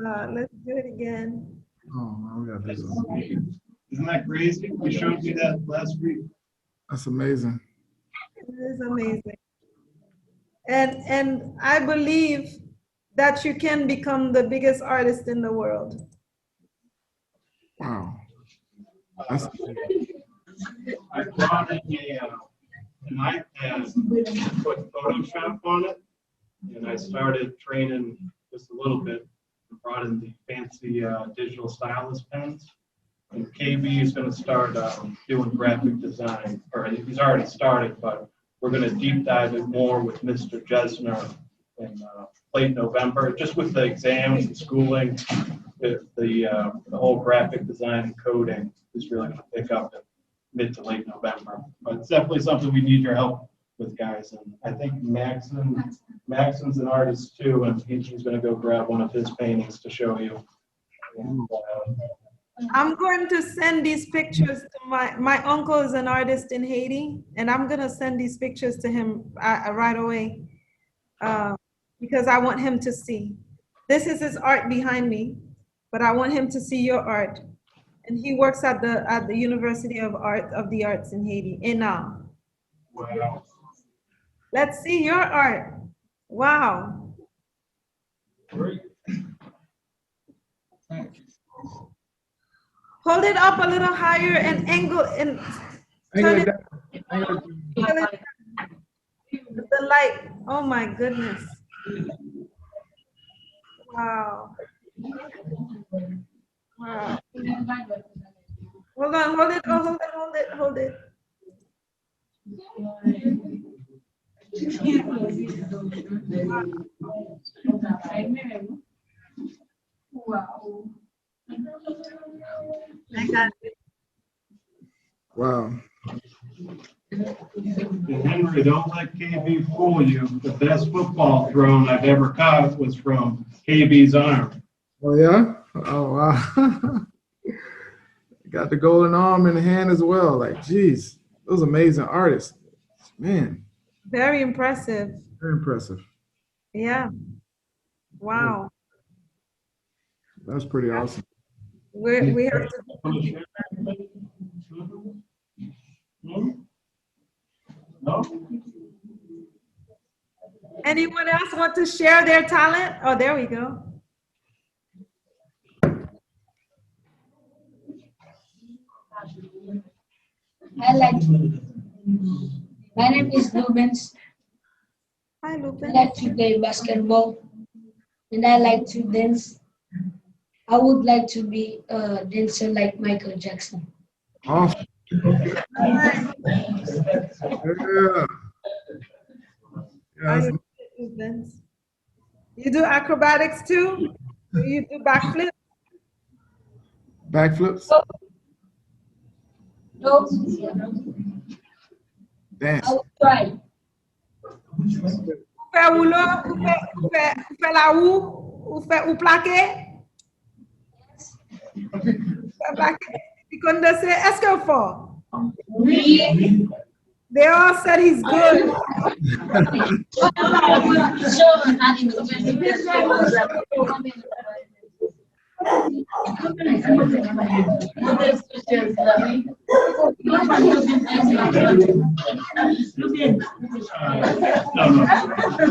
Let's do it again. Oh man, we got this. Isn't that crazy? You showed me that last week. That's amazing. It is amazing. And I believe that you can become the biggest artist in the world. Wow. That's I brought in an iPad, put Photoshop on it, and I started training just a little bit. I brought in the fancy digital stylus pens. And KB is going to start doing graphic design, or he's already started, but we're going to deep dive it more with Mr. Jesner in late November, just with the exams and schooling. The whole graphic design and coding is really going to pick up in mid to late November. But it's definitely something we need your help with guys. And I think Maxon's an artist too, and he's going to go grab one of his paintings to show you. And, I'm going to send these pictures to my uncle is an artist in Haiti, and I'm going to send these pictures to him right away because I want him to see. This is his art behind me, but I want him to see your art. And he works at the University of the Arts in Haiti. ENA. wow. Let's see your art. Wow. Great. Hold it up a little higher and angle and turn it. The light. Oh my goodness. Wow. Wow. Hold on, hold it, oh, hold it. Wow. I got it. Wow. And Henry, don't let KB fool you. The best football thrown I've ever caught was from KB's arm. Oh, yeah? Oh, wow. Got the golden arm in the hand as well. Like, geez, those amazing artists. Man. Very impressive. Very impressive. Yeah. Wow. That's pretty awesome. We have to. No? Anyone else want to share their talent? Oh, there we go. My name is Lubens. Hi, I Lupin. like to play basketball and I like to dance. I would like to be a dancer like Michael Jackson. Awesome. Yeah. Hi, Yes. Lupin. You do acrobatics too? You do backflips? Backflips? No, Dance. I will try. Ou fait rouleau, ou fait la roue, ou plaqué? Fait plaqué. You can say, est-ce que fort? Oui. They all said he's good. No.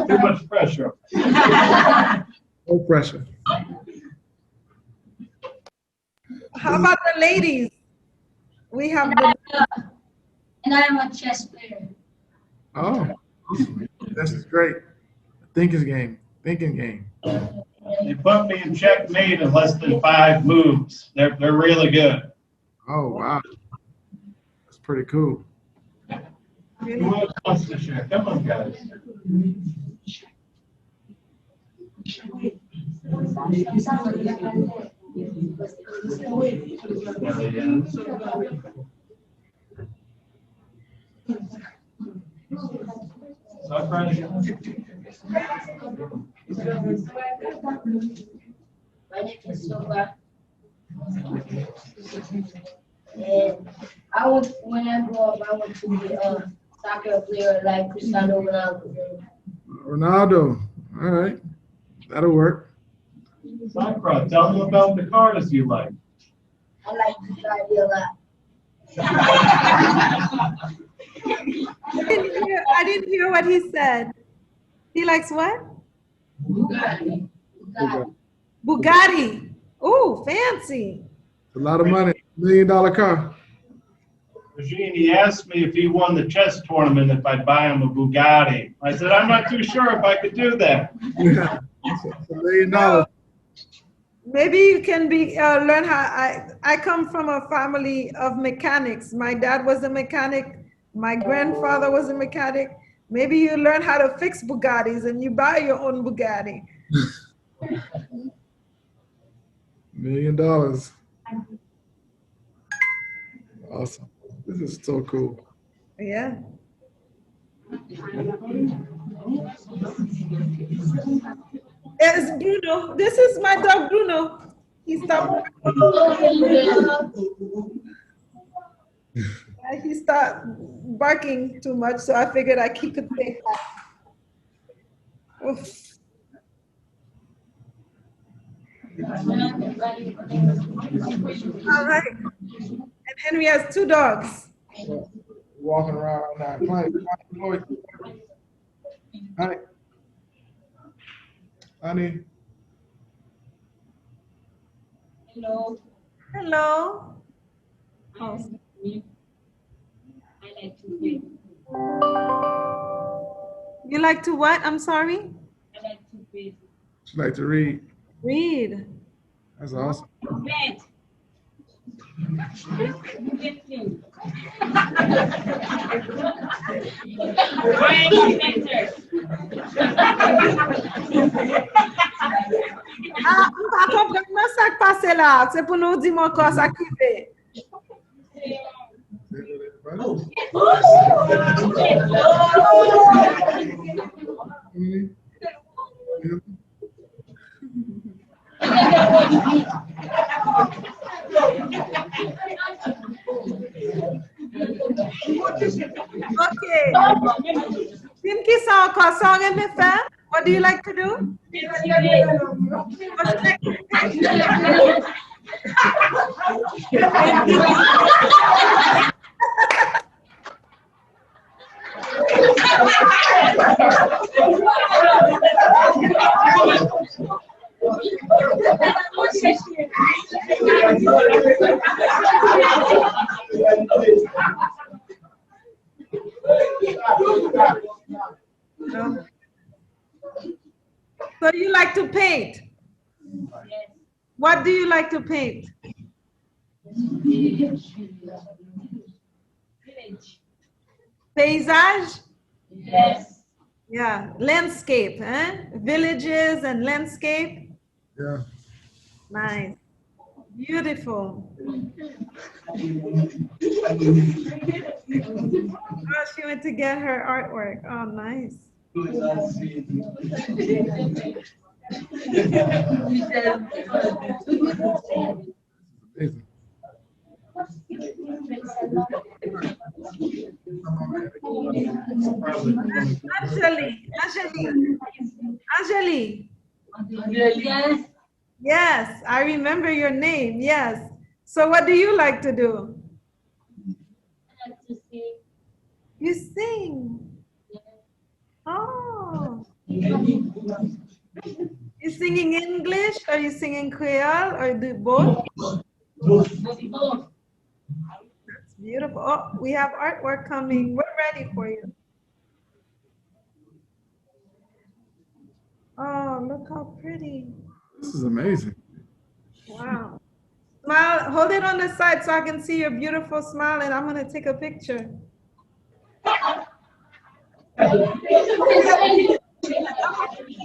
Too much pressure. No pressure. How about the ladies? We have the. And I am a chess player. Oh, awesome. This is great. Thinking game. They put me in checkmate in less than 5 moves. They're really good. Oh, wow. That's pretty cool. Who else wants to share? Come on, guys. Stop running. My name is Soba. And when I grow up, I want to be a soccer player like Cristiano Ronaldo. Ronaldo. All right. That'll work. Sakura, tell them about the cars you like. I like to drive a lot. I didn't hear what he said. He likes what? Bugatti. Bugatti. Ooh, fancy. A lot of money. $1 million car. Regine, he asked me if he won the chess tournament if I'd buy him a Bugatti. I said, I'm not too sure if I could do that. Yeah. It's $1 million. Maybe you can learn how. I come from a family of mechanics. My dad was a mechanic. My grandfather was a mechanic. Maybe you learn how to fix Bugattis and you buy your own Bugatti. $1 million. Awesome. This is so cool. Yeah. It's Bruno. This is my dog Bruno. He stopped. He stopped barking too much, so I figured he could say hi. Oof. All right. And Henry has 2 dogs. Walking around now. Honey. Honey. Hello. Hello. Oh. I like to read. You like to what? I'm sorry? I like to read. She like to read. Read. That's awesome. Read. Ah, pa komprenman sa k pase la. Se pou nou di mon kon sa kipe. Ok. Dim ki sa ankon, sa an reme fe? What do you like to do? No. So you like to paint? What do you like to paint? Paysage? Yes. Yeah, landscape, eh? Villages and landscape. Yeah. Nice. Beautiful. Oh, she went to get her artwork. Oh, nice. Amazing. Angeli. Yes. Yes, I remember your name. Yes. So what do you like to do? I like to sing. You sing. Oh. You sing in English or you sing in Creole or do both? Both. That's beautiful. Oh, we have artwork coming. We're ready for you. Oh, look how pretty. This is amazing. Wow. Smile, hold it on the side so I can see your beautiful smile and I'm gonna take a picture. I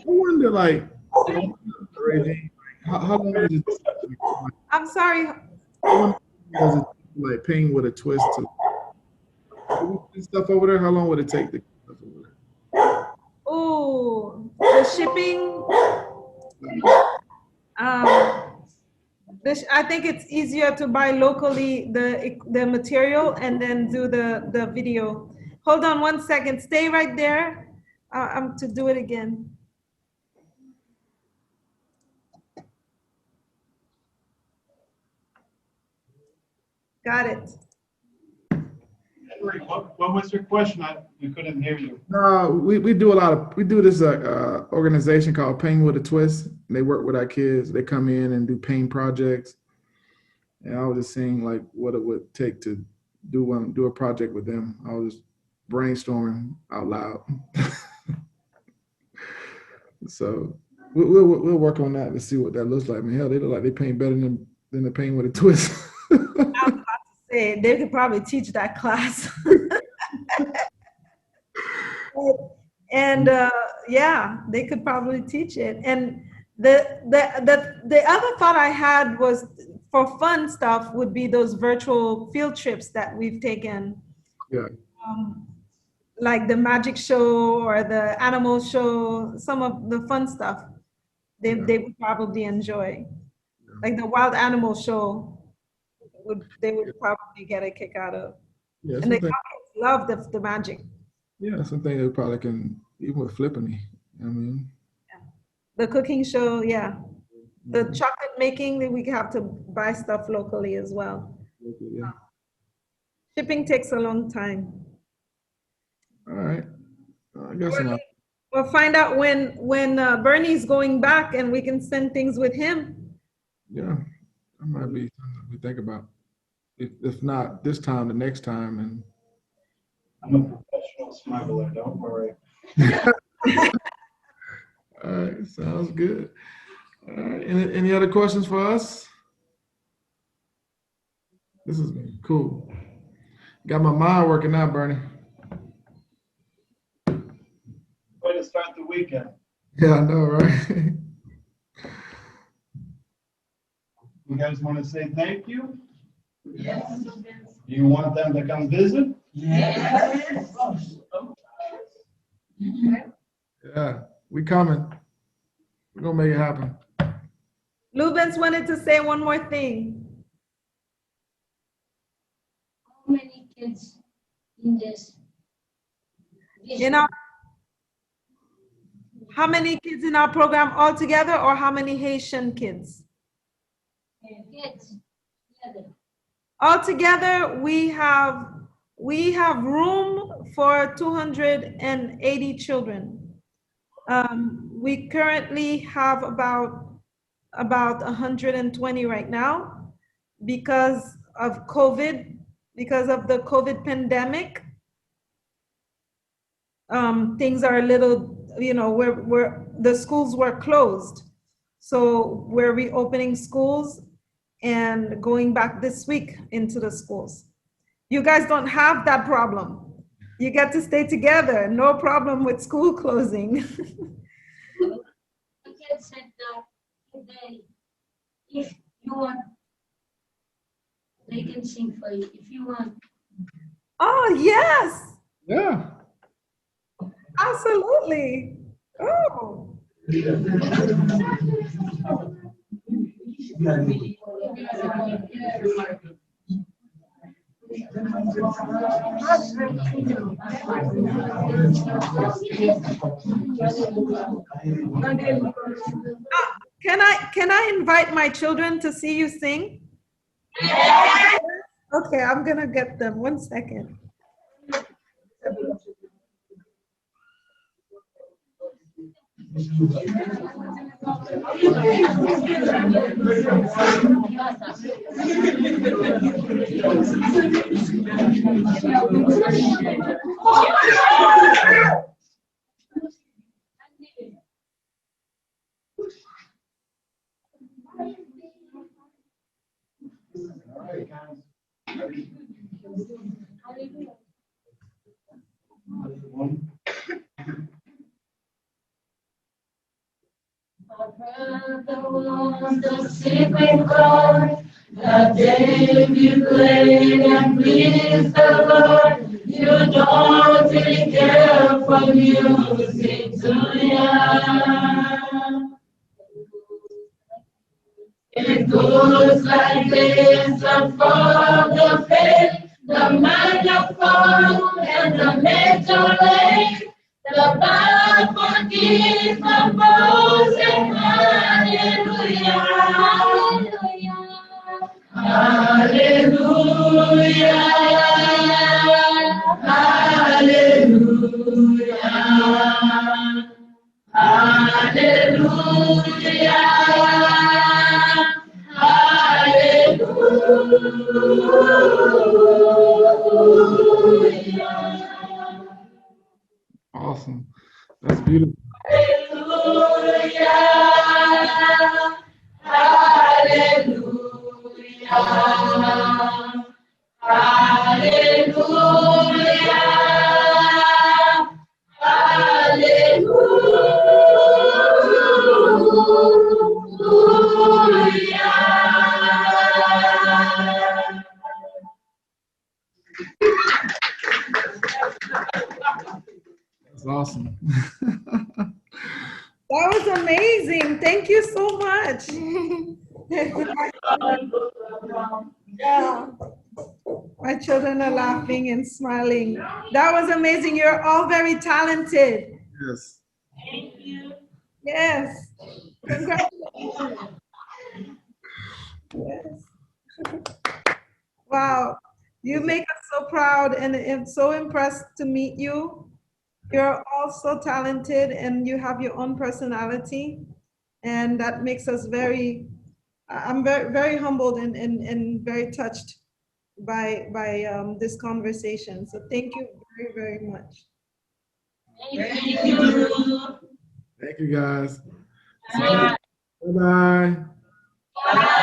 wonder, like, Regine, how long does it take? I'm sorry. How long does it take, like, painting with a twist to stuff over there? How long would it take to stuff over there? Oh, the shipping. I think it's easier to buy locally the material and then do the video. Hold on 1 second. Stay right there. I'm to do it again. Got it. What was your question? We couldn't hear you. No, we do this organization called Paint with a Twist. They work with our kids. They come in and do paint projects. And I was just seeing like what it would take to do a project with them. I was just brainstorming out loud. So we'll work on that to see what that looks like. I mean, hell, they look like they paint better than the Paint with a Twist. I was about to say they could probably teach that class. And yeah, they could probably teach it. And the other thought I had was for fun stuff would be those virtual field trips that we've taken. Yeah. like the magic show or the animal show, some of the fun stuff, they would probably enjoy. Like the wild animal show, they would probably get a kick out of. Yeah, And the something. kids love the magic. Yeah, something they probably can even with flipping. I mean, The cooking show, yeah. The mhm. chocolate making, we have to buy stuff locally as well. Yeah. Shipping takes a long time. All right. I got some. We'll find out when Bernie's going back and we can send things with him. Yeah, that might be something we think about. If not this time, the next time, and I'm a professional smuggler, don't worry. all right, sounds good. All right, any other questions for us? This is cool. Got my mind working now, Bernie. Way to start the weekend. Yeah, I know, right? You guys want to say thank you? Yes. Do you want them to come visit? Yes. Yeah, we coming. We're gonna make it happen. Lubens wanted to say one more thing. How many kids in this? How many kids in our program altogether, or how many Haitian kids? Kids together. Altogether, we have room for 280 children. We currently have about 120 right now because of COVID, because of the COVID pandemic. Things are a little, the schools were closed. So we're reopening schools and going back this week into the schools. You guys don't have that problem. You get to stay together, no problem with school closing. The kids said that if you want, they can sing for you if you want. Oh, yes, Yeah. absolutely. Oh. Can I invite my children to see you sing? Okay, I'm gonna get them. 1 second. All right, guys. One. The secret chord that David played and pleased the Lord. You don't really care for music, do ya? It goes like this: the fall, the faith, the minor fall, and the major lake. The God forgives the most, and hallelujah, hallelujah, hallelujah, hallelujah. Awesome. That's beautiful. Hallelujah, hallelujah, hallelujah, hallelujah. awesome. That was amazing. Thank you so much. Yeah. My children are laughing and smiling. That was amazing. You're all very talented. Yes. Yes. Congratulations. Yes. Wow. You make us so proud and I'm so impressed to meet you. You're all so talented and you have your own personality. And that makes us I'm very humbled and very touched by this conversation. So thank you very, very much. Thank you. Thank you, guys. Bye. Bye-bye. Bye.